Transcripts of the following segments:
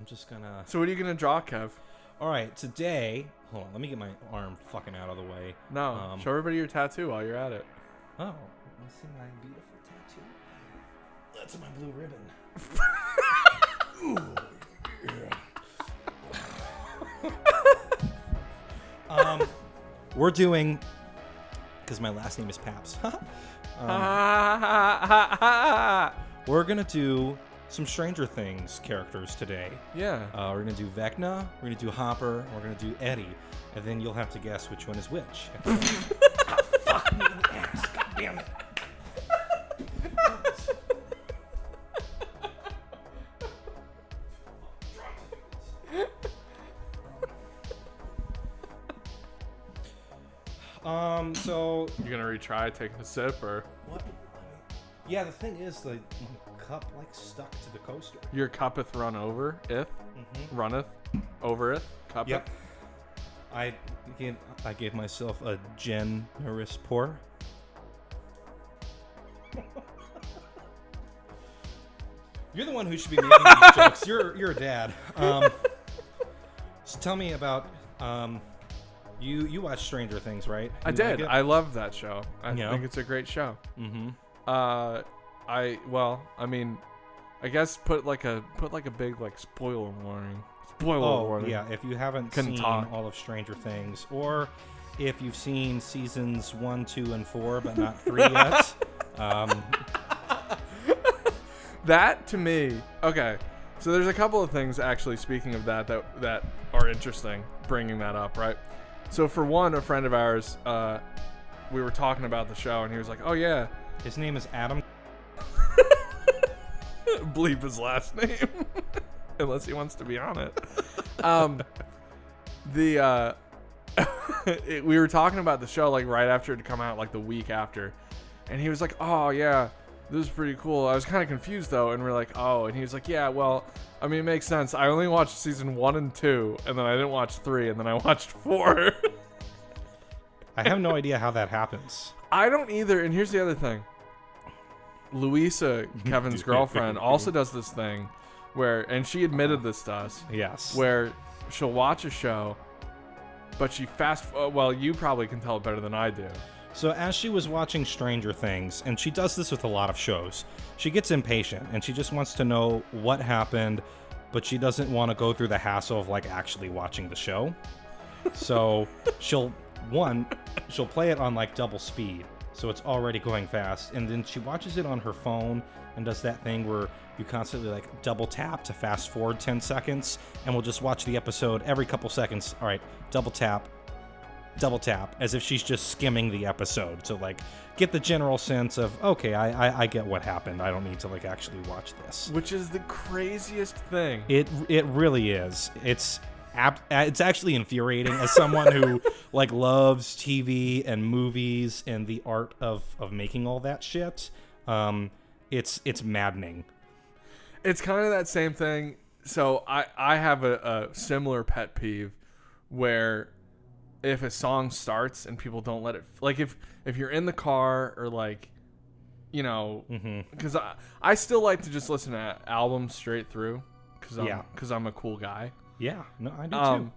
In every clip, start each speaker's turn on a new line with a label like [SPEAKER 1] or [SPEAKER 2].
[SPEAKER 1] I'm just gonna...
[SPEAKER 2] So what are you gonna draw, Kev?
[SPEAKER 1] All right, today... Hold on, let me get my arm fucking out of the way.
[SPEAKER 2] No, show everybody your tattoo while you're at it.
[SPEAKER 1] Oh, let me see my beautiful tattoo. That's my blue ribbon. Ooh, yeah. We're doing... Because my last name is Paps. We're going to do some Stranger Things characters today.
[SPEAKER 2] Yeah.
[SPEAKER 1] We're going to do Vecna, we're going to do Hopper, and we're going to do Eddie. And then you'll have to guess which one is which. Fuck me in the ass, God damn it. So...
[SPEAKER 2] You gonna retry taking a sip, or?
[SPEAKER 1] What? Yeah, the thing is, the cup, like, stuck to the coaster.
[SPEAKER 2] Your cuppeth run over, ith?
[SPEAKER 1] Mm-hmm.
[SPEAKER 2] Runneth over it? Cuppeth?
[SPEAKER 1] Yep. I gave myself a generous pour. You're the one who should be making these jokes. You're a dad. So tell me about you watched Stranger Things, right?
[SPEAKER 2] I did.
[SPEAKER 1] Like
[SPEAKER 2] I love that show. I
[SPEAKER 1] Yeah.
[SPEAKER 2] think it's a great show.
[SPEAKER 1] Mm-hmm.
[SPEAKER 2] I guess put like a big like spoiler warning. Spoiler warning.
[SPEAKER 1] Yeah, if you haven't
[SPEAKER 2] Couldn't
[SPEAKER 1] seen
[SPEAKER 2] talk.
[SPEAKER 1] all of Stranger Things, or if you've seen seasons 1, 2, and 4, but not 3 yet.
[SPEAKER 2] That to me, okay. So there's a couple of things actually. Speaking of that are interesting. Bringing that up, right? So for one, a friend of ours, we were talking about the show, and he was like, "Oh yeah."
[SPEAKER 1] His name is Adam.
[SPEAKER 2] Bleep his last name, unless he wants to be on it. We were talking about the show like right after it had come out, like the week after, and he was like, "Oh yeah, this is pretty cool." I was kind of confused though, and we're like, "Oh," and he was like, "Yeah, well, I mean, it makes sense. I only watched season 1 and 2, and then I didn't watch 3, and then I watched 4."
[SPEAKER 1] I have no idea how that happens.
[SPEAKER 2] I don't either. And here's the other thing. Louisa, Kevin's girlfriend, also does this thing where, and she admitted this to us,
[SPEAKER 1] Yes.
[SPEAKER 2] where she'll watch a show, but she well, you probably can tell it better than I do.
[SPEAKER 1] So as she was watching Stranger Things, and she does this with a lot of shows, she gets impatient and she just wants to know what happened, but she doesn't want to go through the hassle of like actually watching the show. So she'll play it on like double speed, so it's already going fast, and then she watches it on her phone and does that thing where you constantly like double tap to fast forward 10 seconds, and we'll just watch the episode every couple seconds. All right, double tap, as if she's just skimming the episode to like get the general sense of, okay, I get what happened. I don't need to like actually watch this.
[SPEAKER 2] Which is the craziest thing.
[SPEAKER 1] It really is. It's actually infuriating as someone who like loves TV and movies and the art of making all that shit. It's maddening.
[SPEAKER 2] It's kind of that same thing. So I have a similar pet peeve where if a song starts and people don't let it, like if you're in the car or like, you know, because I still like to just listen to albums straight through because I'm a cool guy.
[SPEAKER 1] Yeah, no, I do too.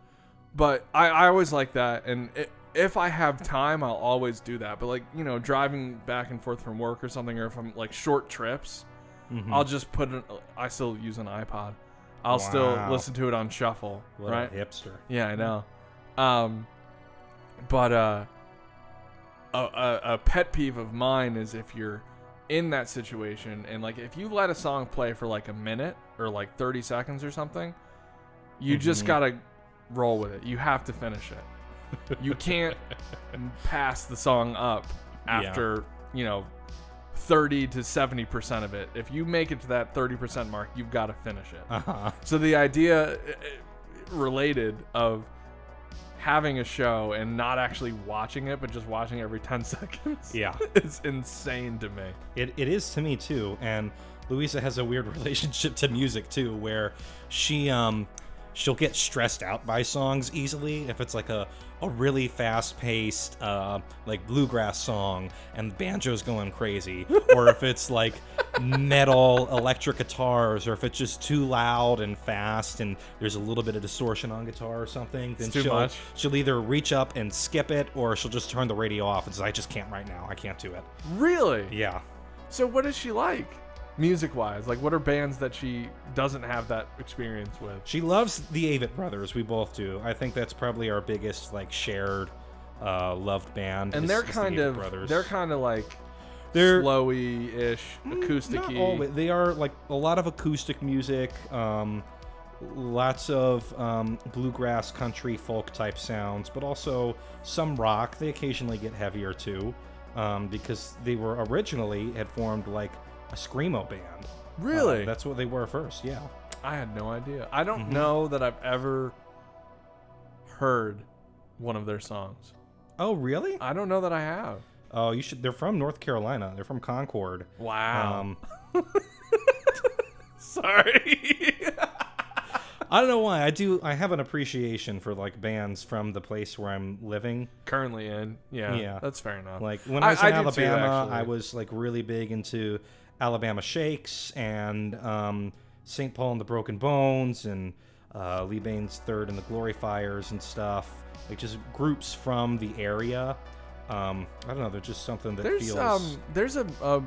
[SPEAKER 2] But I always like that, and if I have time, I'll always do that. But like, you know, driving back and forth from work or something, or if I'm like short trips, I'll just I still use an iPod. I'll still listen to it on shuffle.
[SPEAKER 1] What
[SPEAKER 2] right?
[SPEAKER 1] a hipster.
[SPEAKER 2] Yeah, I know. But a pet peeve of mine is if you're in that situation and like if you let a song play for like a minute or like 30 seconds or something, you just gotta roll with it. You have to finish it. You can't pass the song up after, 30 to 70% of it. If you make it to that 30% mark, you've got to finish it. So the idea related of having a show and not actually watching it, but just watching every 10 seconds is insane to me.
[SPEAKER 1] It is to me too. And Louisa has a weird relationship to music too, where she'll get stressed out by songs easily if it's like a really fast-paced like bluegrass song and the banjo's going crazy, or if it's like metal electric guitars, or if it's just too loud and fast and there's a little bit of distortion on guitar or something, then she'll either reach up and skip it, or she'll just turn the radio off and say, I just can't right now, I can't do it.
[SPEAKER 2] Really?
[SPEAKER 1] Yeah.
[SPEAKER 2] So what is she like music-wise? Like, what are bands that she doesn't have that experience with?
[SPEAKER 1] She loves the Avett Brothers. We both do. I think that's probably our biggest like shared loved band.
[SPEAKER 2] And they're kind of like flowy-ish, acoustic-y.
[SPEAKER 1] Not always. They are like a lot of acoustic music, lots of bluegrass, country, folk type sounds, but also some rock. They occasionally get heavier too, because they were originally had formed like a screamo band.
[SPEAKER 2] Really?
[SPEAKER 1] That's what they were first. Yeah.
[SPEAKER 2] I had no idea. I don't know that I've ever heard one of their songs.
[SPEAKER 1] Oh, really?
[SPEAKER 2] I don't know that I have.
[SPEAKER 1] Oh, you should. They're from North Carolina. They're from Concord.
[SPEAKER 2] Wow. Sorry.
[SPEAKER 1] I don't know why. I have an appreciation for like bands from the place where I'm living.
[SPEAKER 2] Currently in. Yeah. That's fair enough.
[SPEAKER 1] Like when I was in Alabama,
[SPEAKER 2] too,
[SPEAKER 1] I was like really big into Alabama Shakes and St. Paul and the Broken Bones and Lee Bain's Third and the Glory Fires and stuff. Like just groups from the area. I don't know. There's just something that feels.
[SPEAKER 2] There's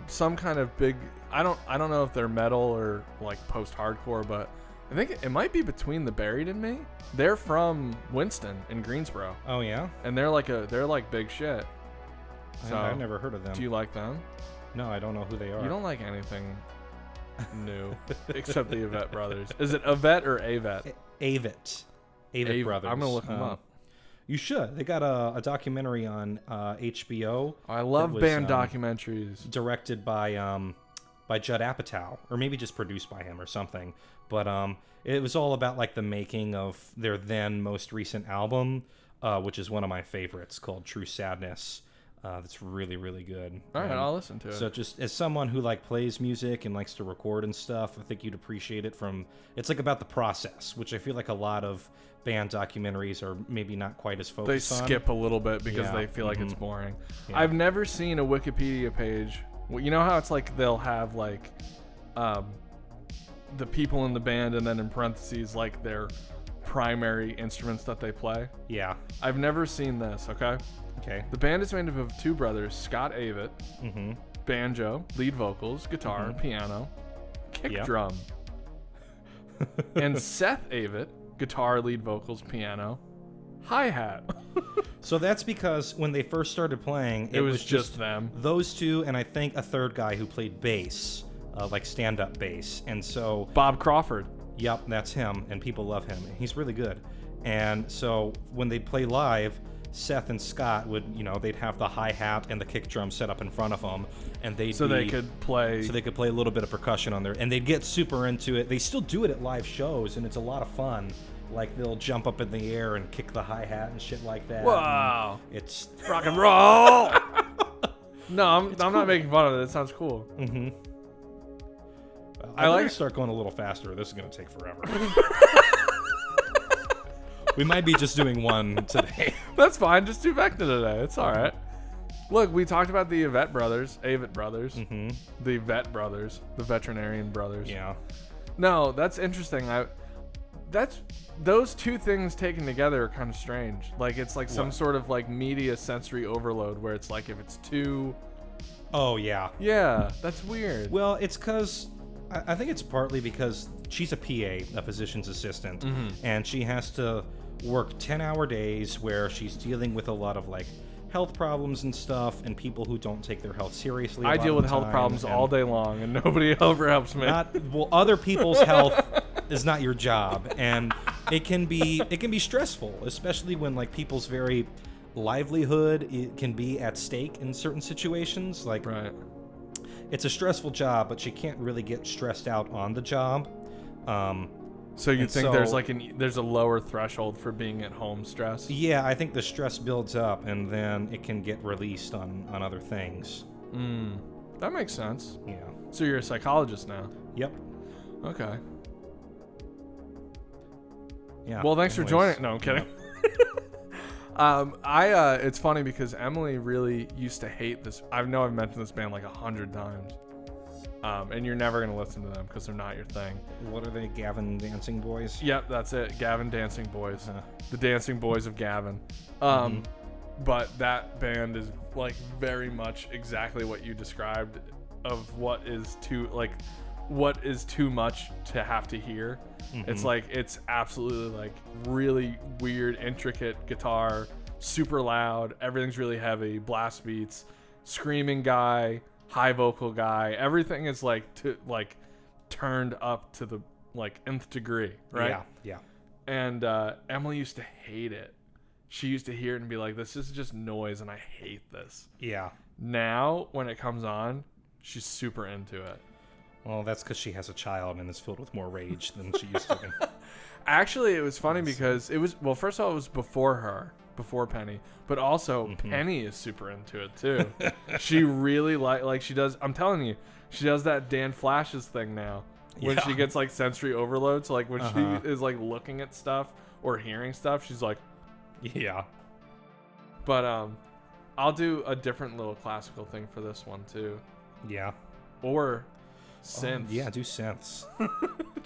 [SPEAKER 2] some kind of big. I don't know if they're metal or like post-hardcore, but I think it might be Between the Buried and Me. They're from Winston in Greensboro.
[SPEAKER 1] Oh yeah.
[SPEAKER 2] And they're like big shit. So,
[SPEAKER 1] I've never heard of them.
[SPEAKER 2] Do you like them?
[SPEAKER 1] No, I don't know who they are.
[SPEAKER 2] You don't like anything new except the Avett Brothers. Is it Avett or Avett?
[SPEAKER 1] Avett Brothers.
[SPEAKER 2] I'm gonna look them up.
[SPEAKER 1] You should. They got a documentary on HBO.
[SPEAKER 2] I love band documentaries.
[SPEAKER 1] Directed by Judd Apatow, or maybe just produced by him or something. But it was all about like the making of their then most recent album, which is one of my favorites, called True Sadness. That's really, really good.
[SPEAKER 2] All right, I'll listen to it.
[SPEAKER 1] So just as someone who like plays music and likes to record and stuff, I think you'd appreciate it it's like about the process, which I feel like a lot of band documentaries are maybe not quite as focused on.
[SPEAKER 2] They skip a little bit because they feel like it's boring. Yeah. I've never seen a Wikipedia page. Well, you know how it's like they'll have like the people in the band and then in parentheses like their primary instruments that they play?
[SPEAKER 1] Yeah.
[SPEAKER 2] I've never seen this, okay?
[SPEAKER 1] Okay.
[SPEAKER 2] The band is made up of two brothers, Scott Avett, banjo, lead vocals, guitar, piano, kick drum, and Seth Avett, guitar, lead vocals, piano, hi-hat.
[SPEAKER 1] So that's because when they first started playing,
[SPEAKER 2] it was just them.
[SPEAKER 1] Those two, and I think a third guy who played bass, like stand-up bass. And so
[SPEAKER 2] Bob Crawford.
[SPEAKER 1] Yep, that's him, and people love him. He's really good. And so when they play live, Seth and Scott would, they'd have the hi-hat and the kick drum set up in front of them, and they
[SPEAKER 2] could play
[SPEAKER 1] a little bit of percussion on there, and they'd get super into it. They still do it at live shows, and it's a lot of fun. Like they'll jump up in the air and kick the hi-hat and shit like that.
[SPEAKER 2] Wow,
[SPEAKER 1] it's
[SPEAKER 2] rock and roll. No, I'm not making fun of it. It sounds cool.
[SPEAKER 1] Mm-hmm. I like to start going a little faster. This is going to take forever. We might be just doing one today.
[SPEAKER 2] That's fine. Just do Vecna today. It's all right. Look, we talked about the Avett Brothers, the Vet Brothers, the Veterinarian Brothers.
[SPEAKER 1] Yeah.
[SPEAKER 2] No, that's interesting. Those two things taken together are kind of strange. Like it's like some sort of like media sensory overload where it's like if it's too.
[SPEAKER 1] Oh yeah.
[SPEAKER 2] Yeah, that's weird.
[SPEAKER 1] Well, it's because I think it's partly because she's a PA, a physician's assistant, and she has to work 10-hour days where she's dealing with a lot of like health problems and stuff, and people who don't take their health seriously.
[SPEAKER 2] I deal with health problems all day long, and nobody ever helps me.
[SPEAKER 1] Other people's health is not your job, and it can be stressful, especially when like people's very livelihood can be at stake in certain situations. Like,
[SPEAKER 2] right.
[SPEAKER 1] It's a stressful job, but she can't really get stressed out on the job.
[SPEAKER 2] So you think there's a lower threshold for being at home stress?
[SPEAKER 1] Yeah, I think the stress builds up and then it can get released on other things.
[SPEAKER 2] That makes sense.
[SPEAKER 1] Yeah.
[SPEAKER 2] So you're a psychologist now?
[SPEAKER 1] Yep.
[SPEAKER 2] Okay.
[SPEAKER 1] Yeah.
[SPEAKER 2] Well, thanks for joining. No, I'm kidding. It's funny because Emily really used to hate this. I know I've mentioned this band like 100 times. And you're never going to listen to them because they're not your thing.
[SPEAKER 1] What are they, Gavin Dancing Boys?
[SPEAKER 2] Yep, that's it. Gavin Dancing Boys. The Dancing Boys of Gavin. But that band is like very much exactly what you described of what is too much to have to hear. It's like, it's absolutely like really weird, intricate guitar, super loud, everything's really heavy, blast beats, screaming guy, high vocal guy, everything is like turned up to the like nth degree, right?
[SPEAKER 1] Yeah.
[SPEAKER 2] And Emily used to hate it. She used to hear it and be like, this is just noise and I hate this.
[SPEAKER 1] Yeah.
[SPEAKER 2] Now when it comes on, she's super into it.
[SPEAKER 1] Well, that's because she has a child and is filled with more rage than she used to be.
[SPEAKER 2] Actually, it was funny because it was, well, first of all, it was before Penny, but also Penny is super into it too. She really like she does, I'm telling you, she does that Dan Flashes thing now when she gets like sensory overload. So like when she is like looking at stuff or hearing stuff, she's like,
[SPEAKER 1] yeah.
[SPEAKER 2] But I'll do a different little classical thing for this one too.
[SPEAKER 1] Yeah.
[SPEAKER 2] Or synths.
[SPEAKER 1] Yeah, do synths.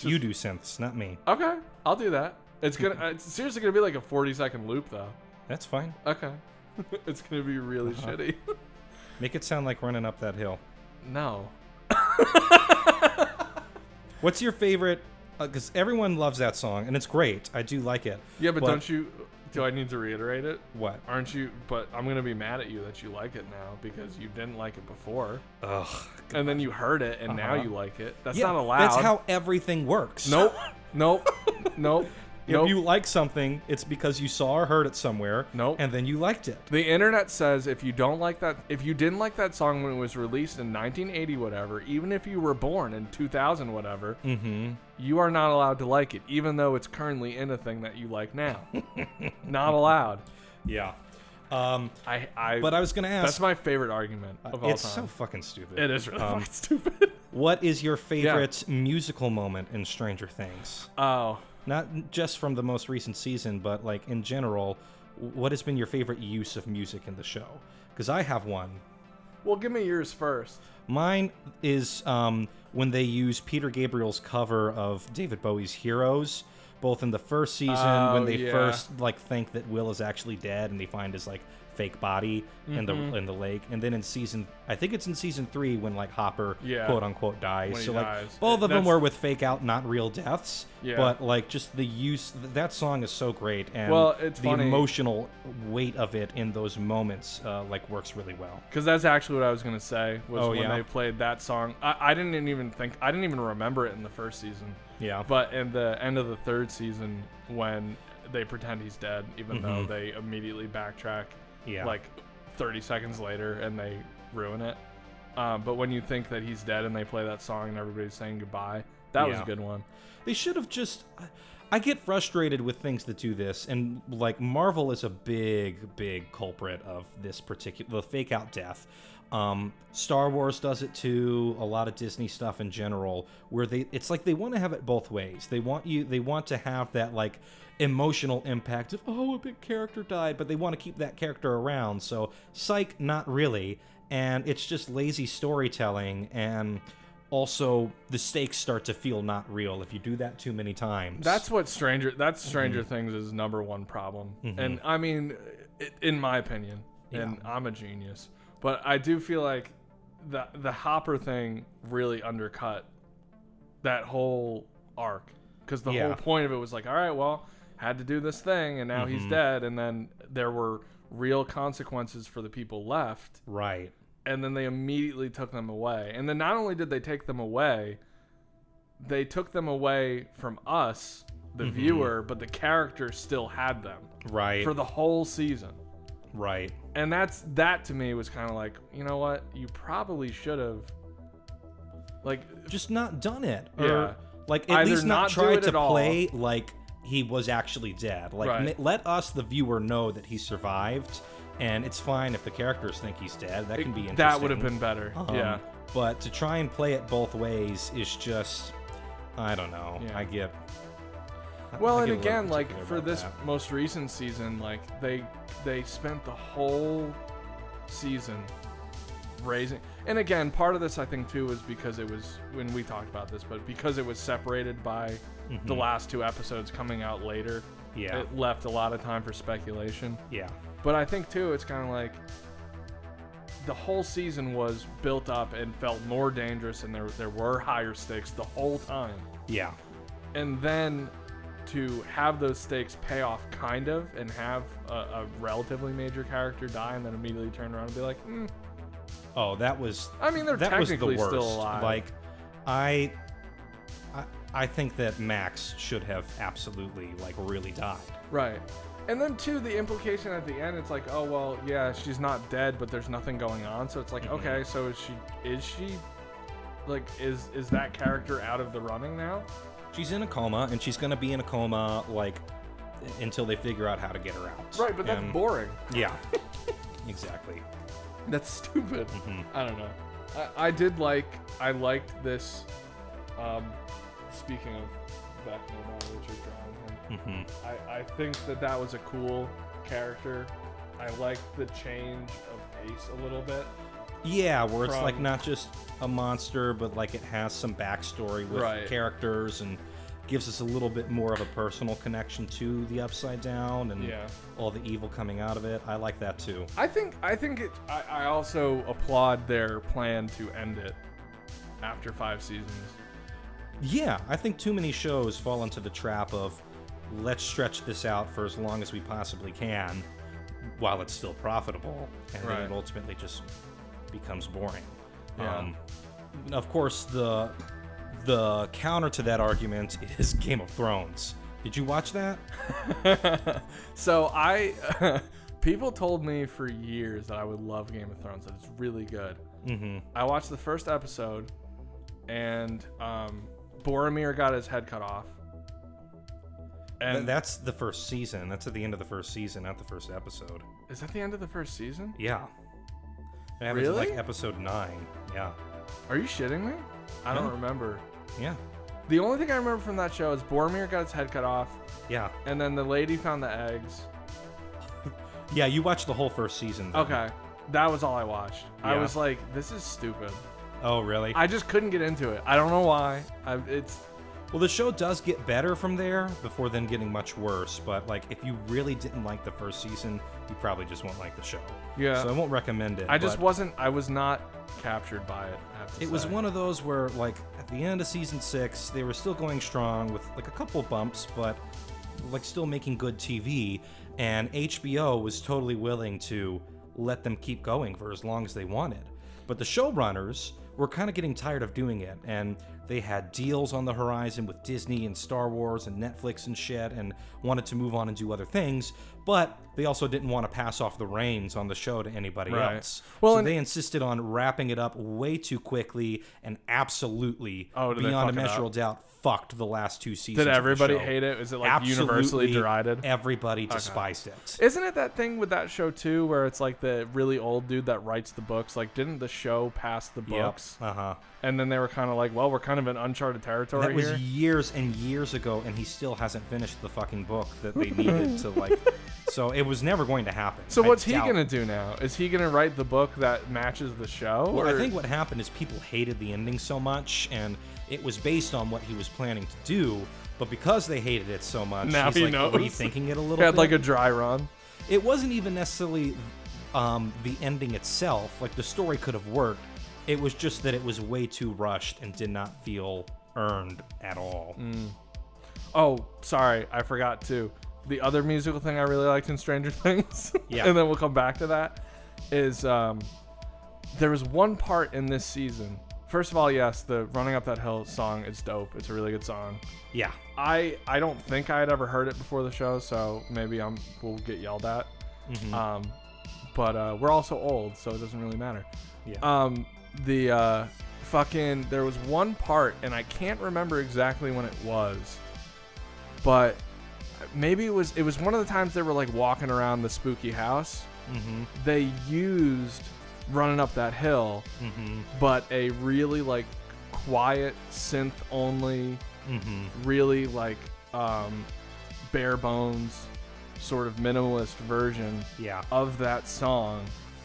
[SPEAKER 1] You do synths, not me.
[SPEAKER 2] Okay, I'll do that. It's seriously gonna be like a 40-second loop though.
[SPEAKER 1] That's fine.
[SPEAKER 2] Okay. It's gonna be really shitty.
[SPEAKER 1] Make it sound like running up that hill.
[SPEAKER 2] No.
[SPEAKER 1] What's your favorite? Because everyone loves that song, and it's great. I do like it.
[SPEAKER 2] Yeah, but don't you? Do I need to reiterate it?
[SPEAKER 1] What?
[SPEAKER 2] Aren't you? But I'm gonna be mad at you that you like it now because you didn't like it before.
[SPEAKER 1] Ugh.
[SPEAKER 2] And then you heard it, and now you like it. That's not allowed.
[SPEAKER 1] That's how everything works.
[SPEAKER 2] Nope.
[SPEAKER 1] If you like something, it's because you saw or heard it somewhere.
[SPEAKER 2] Nope.
[SPEAKER 1] And then you liked it.
[SPEAKER 2] The internet says if you don't like that, if you didn't like that song when it was released in 1980, whatever, even if you were born in 2000, whatever, you are not allowed to like it, even though it's currently in a thing that you like now. Not allowed.
[SPEAKER 1] Yeah.
[SPEAKER 2] But
[SPEAKER 1] I was gonna ask.
[SPEAKER 2] That's my favorite argument of all
[SPEAKER 1] it's
[SPEAKER 2] time.
[SPEAKER 1] so fucking stupid.
[SPEAKER 2] It is really fucking stupid.
[SPEAKER 1] What is your favorite musical moment in Stranger Things?
[SPEAKER 2] Oh.
[SPEAKER 1] Not just from the most recent season, but like in general, what has been your favorite use of music in the show? Because I have one.
[SPEAKER 2] Well, give me yours first.
[SPEAKER 1] Mine is when they use Peter Gabriel's cover of David Bowie's Heroes, both in the first season when they first like think that Will is actually dead and they find his like fake body in the lake, and then in I think it's in season 3 when like Hopper quote unquote dies.
[SPEAKER 2] When
[SPEAKER 1] so
[SPEAKER 2] he
[SPEAKER 1] like
[SPEAKER 2] dies.
[SPEAKER 1] both of them were with fake out, not real deaths.
[SPEAKER 2] Yeah.
[SPEAKER 1] But like just the use, that song is so great, and
[SPEAKER 2] it's
[SPEAKER 1] the
[SPEAKER 2] funny.
[SPEAKER 1] emotional weight of it in those moments like works really well.
[SPEAKER 2] Because that's actually what I was gonna say was when
[SPEAKER 1] yeah?
[SPEAKER 2] they played that song. I didn't even remember it in the first season.
[SPEAKER 1] Yeah.
[SPEAKER 2] But in the end of the third season, when they pretend he's dead, even though they immediately backtrack.
[SPEAKER 1] Yeah.
[SPEAKER 2] Like 30 seconds later and they ruin it. But when you think that he's dead and they play that song and everybody's saying goodbye, that was a good one.
[SPEAKER 1] They should have just... I get frustrated with things that do this, and like Marvel is a big culprit of this particular fake out death. Star Wars does it too, a lot of Disney stuff in general, where it's like they want to have it both ways. They want to have that like emotional impact of, oh, a big character died, but they want to keep that character around. So psych, not really. And it's just lazy storytelling, and also the stakes start to feel not real if you do that too many times.
[SPEAKER 2] That's Stranger Things' number one problem. And I mean, in my opinion, and I'm a genius, but I do feel like the Hopper thing really undercut that whole arc, because the whole point of it was like, all right, well, had to do this thing, and now he's dead, and then there were real consequences for the people left.
[SPEAKER 1] Right.
[SPEAKER 2] And then they immediately took them away. And then not only did they take them away, they took them away from us, the viewer, but the character still had them.
[SPEAKER 1] Right.
[SPEAKER 2] For the whole season.
[SPEAKER 1] Right.
[SPEAKER 2] And that to me was kind of like, you know what? You probably should have, like,
[SPEAKER 1] just not done it.
[SPEAKER 2] Yeah.
[SPEAKER 1] Or, like, at
[SPEAKER 2] Either
[SPEAKER 1] least not
[SPEAKER 2] not do
[SPEAKER 1] tried
[SPEAKER 2] it
[SPEAKER 1] to
[SPEAKER 2] at all.
[SPEAKER 1] play like he was actually dead. Like,
[SPEAKER 2] Right.
[SPEAKER 1] let us, the viewer, know that he survived. And it's fine if the characters think he's dead. That can be interesting.
[SPEAKER 2] That would have been better. Yeah.
[SPEAKER 1] But to try and play it both ways is just, I don't know.
[SPEAKER 2] Yeah.
[SPEAKER 1] I get.
[SPEAKER 2] Well,
[SPEAKER 1] I
[SPEAKER 2] and
[SPEAKER 1] get a little
[SPEAKER 2] again, like
[SPEAKER 1] particular
[SPEAKER 2] for
[SPEAKER 1] about
[SPEAKER 2] this
[SPEAKER 1] that.
[SPEAKER 2] most recent season, like they spent the whole season raising. And again, part of this I think too was because it was, when we talked about this, but because it was separated by the last 2 episodes coming out later,
[SPEAKER 1] Yeah.
[SPEAKER 2] it left a lot of time for speculation.
[SPEAKER 1] Yeah.
[SPEAKER 2] But I think too, it's kind of like the whole season was built up and felt more dangerous, and there were higher stakes the whole time.
[SPEAKER 1] Yeah.
[SPEAKER 2] And then to have those stakes pay off kind of, and have a relatively major character die and then immediately turn around and be like,
[SPEAKER 1] Oh, that was.
[SPEAKER 2] I mean, they're
[SPEAKER 1] that was the
[SPEAKER 2] technically
[SPEAKER 1] worst.
[SPEAKER 2] still alive.
[SPEAKER 1] Like, I think that Max should have absolutely like really died.
[SPEAKER 2] right. And then too, the implication at the end, it's like, oh well, yeah, she's not dead, but there's nothing going on. So it's like, okay, so is she like, is that character out of the running now?
[SPEAKER 1] She's in a coma, and she's gonna be in a coma like until they figure out how to get her out.
[SPEAKER 2] Right, but that's
[SPEAKER 1] And-
[SPEAKER 2] boring.
[SPEAKER 1] Yeah. Exactly.
[SPEAKER 2] That's stupid. I don't know. I liked this. Speaking of Vecna, now Richard drawing him, I think that was a cool character. I liked the change of pace a little bit.
[SPEAKER 1] Yeah, where it's like
[SPEAKER 2] From-
[SPEAKER 1] not just a monster, but like it has some backstory with
[SPEAKER 2] Right.
[SPEAKER 1] characters and gives us a little bit more of a personal connection to the Upside Down and
[SPEAKER 2] Yeah.
[SPEAKER 1] all the evil coming out of it. I like that too.
[SPEAKER 2] I also applaud their plan to end it after 5 seasons.
[SPEAKER 1] Yeah, I think too many shows fall into the trap of let's stretch this out for as long as we possibly can while it's still profitable, and then
[SPEAKER 2] Right.
[SPEAKER 1] it ultimately just becomes boring.
[SPEAKER 2] Yeah.
[SPEAKER 1] Of course, the counter to that argument is Game of Thrones. Did you watch that?
[SPEAKER 2] So people told me for years that I would love Game of Thrones, that it's really good. I watched the first episode, and Boromir got his head cut off. And
[SPEAKER 1] That's the first season. That's at the end of the first season, not the first episode.
[SPEAKER 2] is that the end of the first season?
[SPEAKER 1] Yeah. It happens in,
[SPEAKER 2] Really?
[SPEAKER 1] like episode 9. Yeah.
[SPEAKER 2] Are you shitting me? I don't
[SPEAKER 1] No.
[SPEAKER 2] remember.
[SPEAKER 1] Yeah.
[SPEAKER 2] The only thing I remember from that show is Boromir got his head cut off,
[SPEAKER 1] Yeah.
[SPEAKER 2] and then the lady found the eggs.
[SPEAKER 1] Yeah, you watched the whole first season. then.
[SPEAKER 2] Okay, that was all I watched. I
[SPEAKER 1] Yeah.
[SPEAKER 2] was like, this is stupid.
[SPEAKER 1] Oh, really?
[SPEAKER 2] I just couldn't get into it. I don't know why.
[SPEAKER 1] Well, the show does get better from there before then getting much worse. But like, if you really didn't like the first season, you probably just won't like the show.
[SPEAKER 2] Yeah.
[SPEAKER 1] So I won't recommend it.
[SPEAKER 2] I just
[SPEAKER 1] but
[SPEAKER 2] wasn't. I was not captured by it. I have to
[SPEAKER 1] It was
[SPEAKER 2] say.
[SPEAKER 1] one of those where, like, at the end of season 6, they were still going strong with like a couple bumps, but like still making good TV. And HBO was totally willing to let them keep going for as long as they wanted. But the showrunners were kind of getting tired of doing it, and they had deals on the horizon with Disney and Star Wars and Netflix and shit, and wanted to move on and do other things, but they also didn't want to pass off the reins on the show to anybody
[SPEAKER 2] Right.
[SPEAKER 1] else.
[SPEAKER 2] Well,
[SPEAKER 1] so
[SPEAKER 2] and-
[SPEAKER 1] they insisted on wrapping it up way too quickly, and absolutely,
[SPEAKER 2] Oh, did they
[SPEAKER 1] beyond a
[SPEAKER 2] fuck it
[SPEAKER 1] measure
[SPEAKER 2] up?
[SPEAKER 1] of doubt, fucked the last 2 seasons.
[SPEAKER 2] Did
[SPEAKER 1] of the
[SPEAKER 2] everybody
[SPEAKER 1] show.
[SPEAKER 2] hate it? Was it like
[SPEAKER 1] Absolutely
[SPEAKER 2] universally derided?
[SPEAKER 1] Everybody despised it.
[SPEAKER 2] Isn't it that thing with that show too, where it's like the really old dude that writes the books? Like, didn't the show pass the books?
[SPEAKER 1] Yep. Uh-huh.
[SPEAKER 2] And then they were kind of like, well, we're kind of in uncharted territory
[SPEAKER 1] That was
[SPEAKER 2] here.
[SPEAKER 1] years and years ago, and he still hasn't finished the fucking book that they needed to, like... So it was never going to happen.
[SPEAKER 2] So
[SPEAKER 1] I
[SPEAKER 2] what's he
[SPEAKER 1] doubt-
[SPEAKER 2] gonna do now? Is he gonna write the book that matches the show?
[SPEAKER 1] Well,
[SPEAKER 2] or-
[SPEAKER 1] I think what happened is people hated the ending so much, and it was based on what he was planning to do, but because they hated it so much,
[SPEAKER 2] Now
[SPEAKER 1] he's
[SPEAKER 2] he
[SPEAKER 1] like
[SPEAKER 2] knows.
[SPEAKER 1] rethinking it a little
[SPEAKER 2] he had
[SPEAKER 1] bit.
[SPEAKER 2] like a dry run.
[SPEAKER 1] It wasn't even necessarily the ending itself. Like, the story could have worked. It was just that it was way too rushed and did not feel earned at all.
[SPEAKER 2] Oh, sorry, I forgot too. The other musical thing I really liked in Stranger Things,
[SPEAKER 1] Yeah.
[SPEAKER 2] and then we'll come back to that, is there was one part in this season. First of all, yes, the Running Up That Hill song is dope. It's a really good song.
[SPEAKER 1] Yeah.
[SPEAKER 2] I don't think I had ever heard it before the show, so maybe we'll get yelled at. But we're also old, so it doesn't really matter.
[SPEAKER 1] Yeah.
[SPEAKER 2] There was one part, and I can't remember exactly when it was, but maybe it was one of the times they were like walking around the spooky house. They used Running Up That Hill, but a really like quiet synth only, really like bare bones, sort of minimalist version
[SPEAKER 1] Yeah.
[SPEAKER 2] of that song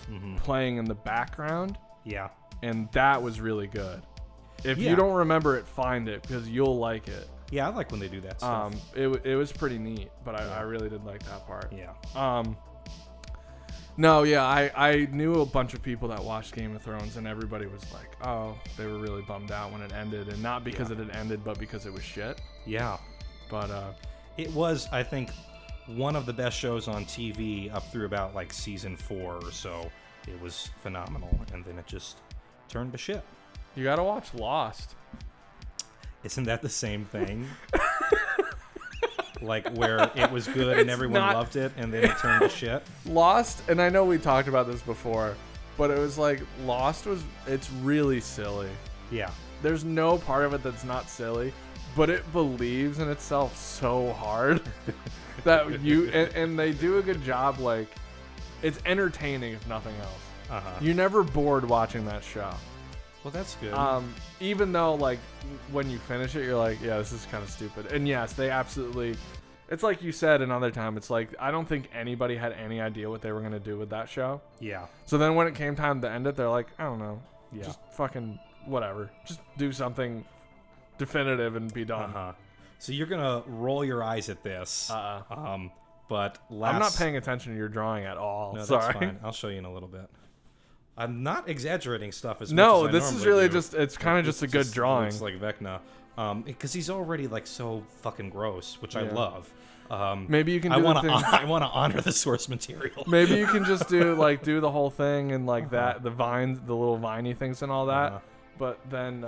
[SPEAKER 1] Mm-hmm.
[SPEAKER 2] playing in the background,
[SPEAKER 1] Yeah.
[SPEAKER 2] and that was really good. If
[SPEAKER 1] Yeah.
[SPEAKER 2] you don't remember it, find it because you'll like it.
[SPEAKER 1] Yeah, I like when they do that stuff.
[SPEAKER 2] It was pretty neat, but I really did like that part.
[SPEAKER 1] Yeah.
[SPEAKER 2] No, yeah, I knew a bunch of people that watched Game of Thrones, and everybody was like, oh, they were really bummed out when it ended, and not because it had ended, but because it was shit.
[SPEAKER 1] Yeah.
[SPEAKER 2] But
[SPEAKER 1] It was, I think, one of the best shows on TV up through about like season 4 or so. It was phenomenal, and then it just turned to shit.
[SPEAKER 2] you gotta watch Lost.
[SPEAKER 1] Isn't that the same thing? Like where it was good and
[SPEAKER 2] It's
[SPEAKER 1] everyone
[SPEAKER 2] not-
[SPEAKER 1] loved it, and then it turned to shit.
[SPEAKER 2] Lost, and I know we talked about this before, but it was like it's really silly.
[SPEAKER 1] Yeah.
[SPEAKER 2] There's no part of it that's not silly, but it believes in itself so hard that and they do a good job. Like, it's entertaining if nothing else.
[SPEAKER 1] Uh-huh.
[SPEAKER 2] You're never bored watching that show.
[SPEAKER 1] Well, that's good.
[SPEAKER 2] Even though, like, when you finish it, you're like, yeah, this is kind of stupid. And yes, they absolutely. It's like you said another time. It's like I don't think anybody had any idea what they were gonna do with that show.
[SPEAKER 1] Yeah.
[SPEAKER 2] So then when it came time to end it, they're like, I don't know,
[SPEAKER 1] Yeah.
[SPEAKER 2] just fucking whatever, just do something definitive and be done.
[SPEAKER 1] Uh-huh. So you're gonna roll your eyes at this. But last...
[SPEAKER 2] I'm not paying attention to your drawing at all.
[SPEAKER 1] No,
[SPEAKER 2] Sorry.
[SPEAKER 1] that's fine. I'll show you in a little bit. I'm not exaggerating stuff as much
[SPEAKER 2] No,
[SPEAKER 1] as I
[SPEAKER 2] this is
[SPEAKER 1] normally
[SPEAKER 2] really
[SPEAKER 1] do.
[SPEAKER 2] just. It's kind of just a good drawing.
[SPEAKER 1] It's like Vecna, because he's already like so fucking gross, which I
[SPEAKER 2] Yeah.
[SPEAKER 1] love.
[SPEAKER 2] Maybe you can.
[SPEAKER 1] I
[SPEAKER 2] Do
[SPEAKER 1] want
[SPEAKER 2] the
[SPEAKER 1] to.
[SPEAKER 2] thing-
[SPEAKER 1] I want to honor the source material.
[SPEAKER 2] Maybe you can just do the whole thing and like that, the vines, the little viney things and all that.
[SPEAKER 1] Uh-huh.
[SPEAKER 2] But then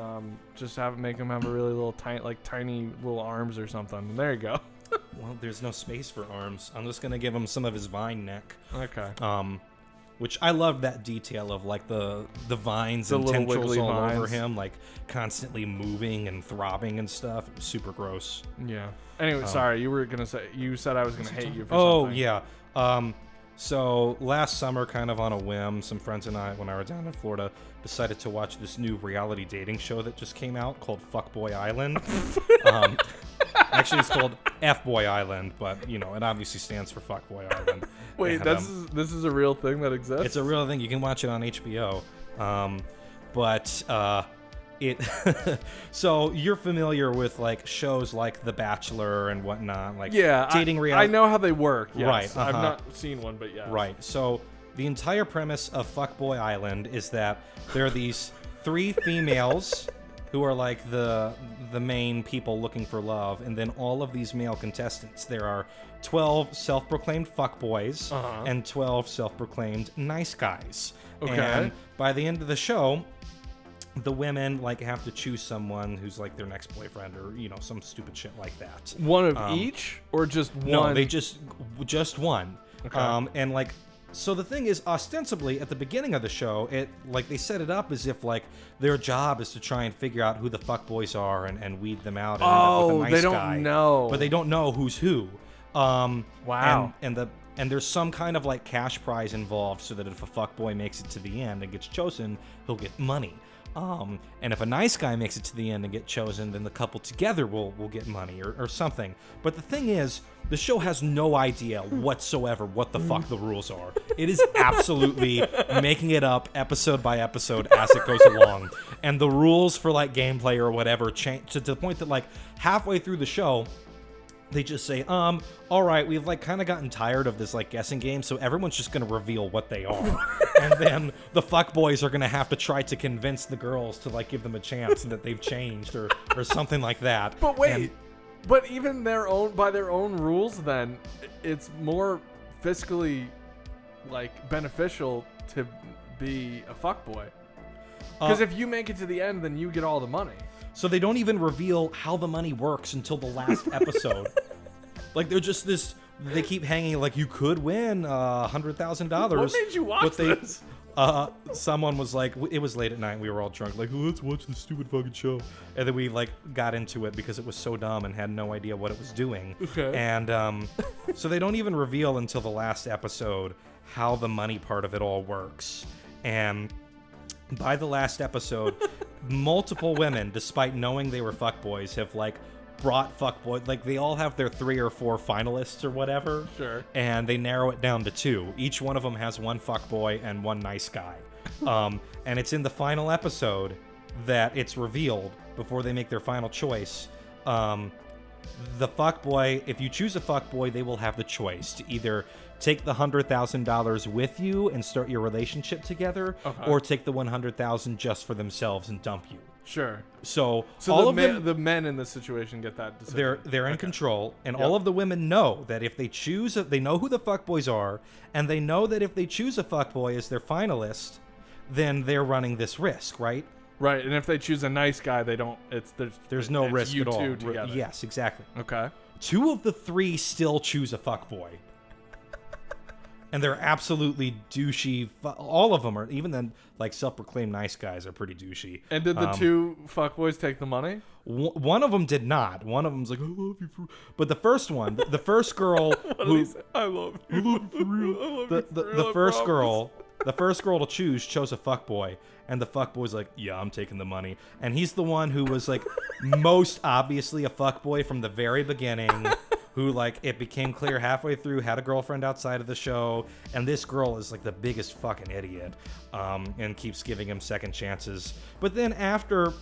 [SPEAKER 2] just make him have a really little tiny little arms or something. And there you go.
[SPEAKER 1] Well, there's no space for arms. I'm just gonna give him some of his vine neck.
[SPEAKER 2] Okay.
[SPEAKER 1] Which I love that detail of like the vines
[SPEAKER 2] The
[SPEAKER 1] and
[SPEAKER 2] little
[SPEAKER 1] tendrils
[SPEAKER 2] wiggly
[SPEAKER 1] all over
[SPEAKER 2] vines.
[SPEAKER 1] him, like constantly moving and throbbing and stuff. It was super gross.
[SPEAKER 2] Yeah. Anyway, sorry. You said I was gonna hate you for
[SPEAKER 1] Oh
[SPEAKER 2] something.
[SPEAKER 1] yeah. So last summer, kind of on a whim, some friends and I, when I were down in Florida, decided to watch this new reality dating show that just came out called Fuckboy Island. Actually, it's called F-Boy Island, but it obviously stands for Fuckboy Island.
[SPEAKER 2] Wait,
[SPEAKER 1] And,
[SPEAKER 2] this is a real thing that exists?
[SPEAKER 1] it's a real thing. You can watch it on HBO. So you're familiar with like shows like The Bachelor and whatnot, like dating reality.
[SPEAKER 2] I know how they work. Yes.
[SPEAKER 1] Right,
[SPEAKER 2] I've
[SPEAKER 1] uh-huh.
[SPEAKER 2] not seen one, but yeah.
[SPEAKER 1] Right. So the entire premise of Fuckboy Island is that there are these 3 females who are like the main people looking for love, and then all of these male contestants. There are 12 self-proclaimed fuckboys and 12 self-proclaimed nice guys.
[SPEAKER 2] Okay.
[SPEAKER 1] And by the end of the show, the women like have to choose someone who's like their next boyfriend or some stupid shit like that.
[SPEAKER 2] One of each, or just one?
[SPEAKER 1] No, they just one.
[SPEAKER 2] Okay.
[SPEAKER 1] And like, so the thing is, ostensibly at the beginning of the show, they set it up as if like their job is to try and figure out who the fuckboys are and weed them out. And end up with a nice
[SPEAKER 2] they don't
[SPEAKER 1] guy.
[SPEAKER 2] know.
[SPEAKER 1] But they don't know who's who.
[SPEAKER 2] Wow.
[SPEAKER 1] And there's some kind of like cash prize involved, so that if a fuckboy makes it to the end and gets chosen, he'll get money. And if a nice guy makes it to the end and get chosen, then the couple together will get money or something. But the thing is, the show has no idea whatsoever what the fuck the rules are. It is absolutely making it up episode by episode as it goes along. And the rules for like gameplay or whatever change to the point that like halfway through the show, they just say, all right, we've like kind of gotten tired of this like guessing game, so everyone's just going to reveal what they are. And then the fuckboys are going to have to try to convince the girls to like give them a chance that they've changed or something like that.
[SPEAKER 2] But wait,
[SPEAKER 1] And-
[SPEAKER 2] but even by their own rules, then it's more fiscally like beneficial to be a fuckboy. Because if you make it to the end, then you get all the money.
[SPEAKER 1] So they don't even reveal how the money works until the last episode. Like they're just this. They keep hanging like you could win $100,000.
[SPEAKER 2] What made you watch this?
[SPEAKER 1] Someone was like, it was late at night. We were all drunk. Like, let's watch this stupid fucking show. And then we like got into it because it was so dumb and had no idea what it was doing.
[SPEAKER 2] Okay.
[SPEAKER 1] And so they don't even reveal until the last episode how the money part of it all works. And by the last episode, multiple women, despite knowing they were fuckboys, have like brought fuckboy, like they all have their 3 or 4 finalists or whatever.
[SPEAKER 2] Sure.
[SPEAKER 1] And they narrow it down to 2. Each one of them has one fuckboy and one nice guy. And it's in the final episode that it's revealed before they make their final choice. The fuckboy, if you choose a fuckboy, they will have the choice to either take the $100,000 with you and start your relationship together, or take the $100,000 just for themselves and dump you.
[SPEAKER 2] Sure.
[SPEAKER 1] So
[SPEAKER 2] all the men in this situation get that decision.
[SPEAKER 1] They're in control, and all of the women know that if they choose, they know who the fuckboys are, and they know that if they choose a fuckboy as their finalist, then they're running this risk, right?
[SPEAKER 2] Right, and if they choose a nice guy, they don't.
[SPEAKER 1] There's no risk
[SPEAKER 2] you
[SPEAKER 1] at all.
[SPEAKER 2] two together.
[SPEAKER 1] Yes, exactly.
[SPEAKER 2] Okay.
[SPEAKER 1] 2 of the 3 still choose a fuckboy. And they're absolutely douchey. All of them are, even the like self-proclaimed nice guys are pretty douchey.
[SPEAKER 2] And did the 2 fuckboys take the money?
[SPEAKER 1] One of them did not. One of them's like, I love you. But the first one, the first girl who...
[SPEAKER 2] I love you.
[SPEAKER 1] The first girl... The first girl to choose chose a fuckboy, and the fuckboy's like, yeah, I'm taking the money. And he's the one who was like most obviously a fuckboy from the very beginning, who like it became clear halfway through had a girlfriend outside of the show, and this girl is like the biggest fucking idiot, and keeps giving him second chances. But then after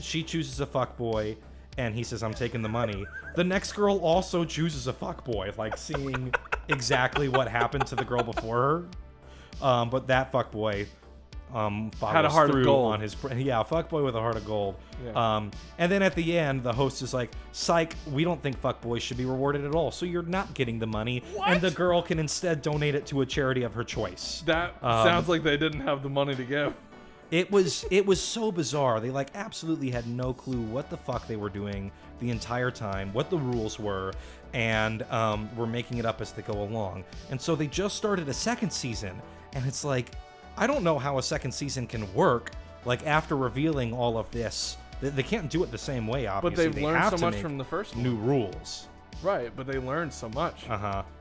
[SPEAKER 1] she chooses a fuckboy, and he says, I'm taking the money, the next girl also chooses a fuckboy, like seeing exactly what happened to the girl before her. But that fuckboy
[SPEAKER 2] had a heart of gold
[SPEAKER 1] on his fuckboy with a heart of gold.
[SPEAKER 2] Yeah.
[SPEAKER 1] And then at the end, the host is like, "Psych, we don't think fuckboys should be rewarded at all. So you're not getting the money, and the girl can instead donate it to a charity of her choice."
[SPEAKER 2] That sounds like they didn't have the money to give.
[SPEAKER 1] It was so bizarre. They like absolutely had no clue what the fuck they were doing the entire time, what the rules were, and were making it up as they go along. And so they just started a second season, and it's like, I don't know how a second season can work. Like after revealing all of this, they can't do it the same way. Obviously,
[SPEAKER 2] but they've learned so much from the first one.
[SPEAKER 1] New rules.
[SPEAKER 2] Right, but they learned so much.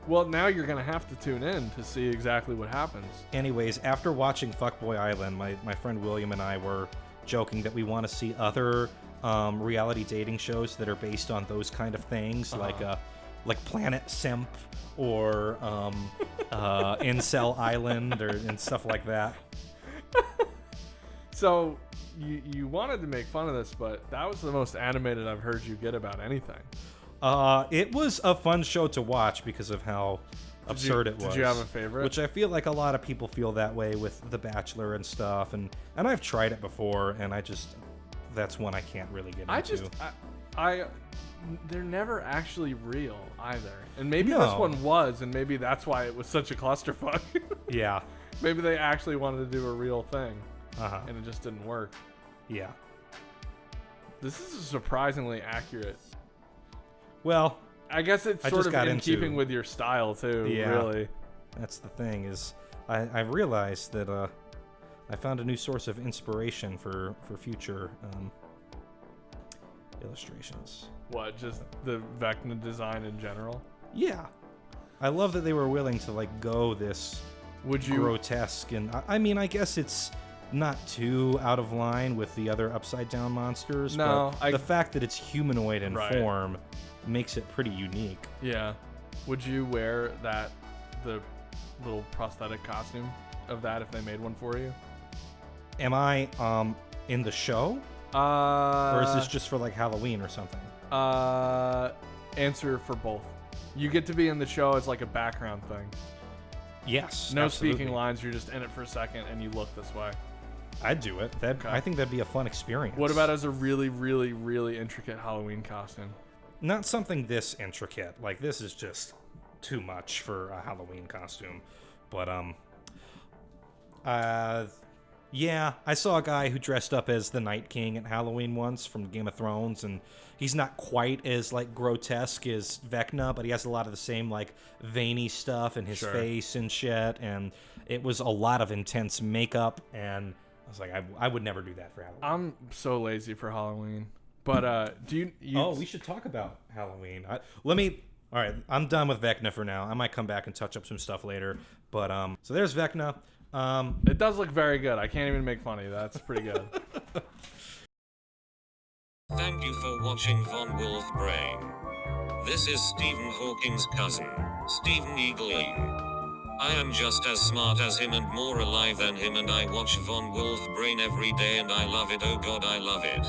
[SPEAKER 2] Well, now you're going to have to tune in to see exactly what happens.
[SPEAKER 1] Anyways, after watching Fuckboy Island, my friend William and I were joking that we want to see other reality dating shows that are based on those kind of things, like Planet Simp or Incel Island and stuff like that.
[SPEAKER 2] So you wanted to make fun of this, but that was the most animated I've heard you get about anything.
[SPEAKER 1] It was a fun show to watch because of how absurd it was.
[SPEAKER 2] Did you have a favorite?
[SPEAKER 1] Which I feel like a lot of people feel that way with The Bachelor and stuff, and I've tried it before, and that's one I can't really get into.
[SPEAKER 2] They're never actually real either, and maybe this one was, and maybe that's why it was such a clusterfuck.
[SPEAKER 1] Yeah.
[SPEAKER 2] Maybe they actually wanted to do a real thing, and it just didn't work.
[SPEAKER 1] Yeah.
[SPEAKER 2] This is surprisingly accurate.
[SPEAKER 1] Well,
[SPEAKER 2] I guess it's sort of in keeping with your style too. Yeah, really.
[SPEAKER 1] That's the thing is, I realized that I found a new source of inspiration for future illustrations.
[SPEAKER 2] What? Just the Vecna design in general?
[SPEAKER 1] Yeah, I love that they were willing to like go this grotesque, and I mean, I guess it's not too out of line with the other upside down monsters.
[SPEAKER 2] No,
[SPEAKER 1] but the fact that it's humanoid in form makes it pretty unique.
[SPEAKER 2] Yeah. Would you wear the little prosthetic costume of that if they made one for you?
[SPEAKER 1] Am I in the show? Or is this just for like Halloween or something?
[SPEAKER 2] Answer for both. You get to be in the show as like a background thing.
[SPEAKER 1] Yes.
[SPEAKER 2] No
[SPEAKER 1] absolutely.
[SPEAKER 2] speaking lines. You're just in it for a second and you look this way.
[SPEAKER 1] I'd do it. I think that'd be a fun experience.
[SPEAKER 2] What about as a really, really, really intricate Halloween costume?
[SPEAKER 1] Not something this intricate. Like this is just too much for a Halloween costume. But yeah, I saw a guy who dressed up as the Night King at Halloween once from Game of Thrones, and he's not quite as like grotesque as Vecna, but he has a lot of the same like veiny stuff in his face and shit, and it was a lot of intense makeup, and I was like, I would never do that for Halloween.
[SPEAKER 2] I'm so lazy for Halloween. But do you
[SPEAKER 1] Oh, we should talk about Halloween. All right, I'm done with Vecna for now. I might come back and touch up some stuff later. But so there's Vecna.
[SPEAKER 2] It does look very good. I can't even make fun of you. That's pretty good.
[SPEAKER 3] Thank you for watching Von Wolf Brain. This is Stephen Hawking's cousin, Stephen Eaglein. I am just as smart as him and more alive than him, and I watch Von Wolf Brain every day and I love it. Oh god, I love it.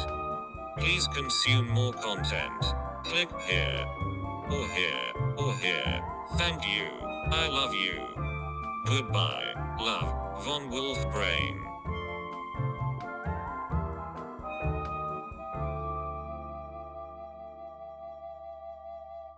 [SPEAKER 3] Please consume more content. Click here. Or here. Or here. Thank you. I love you. Goodbye. Love. Von Wolf Brain.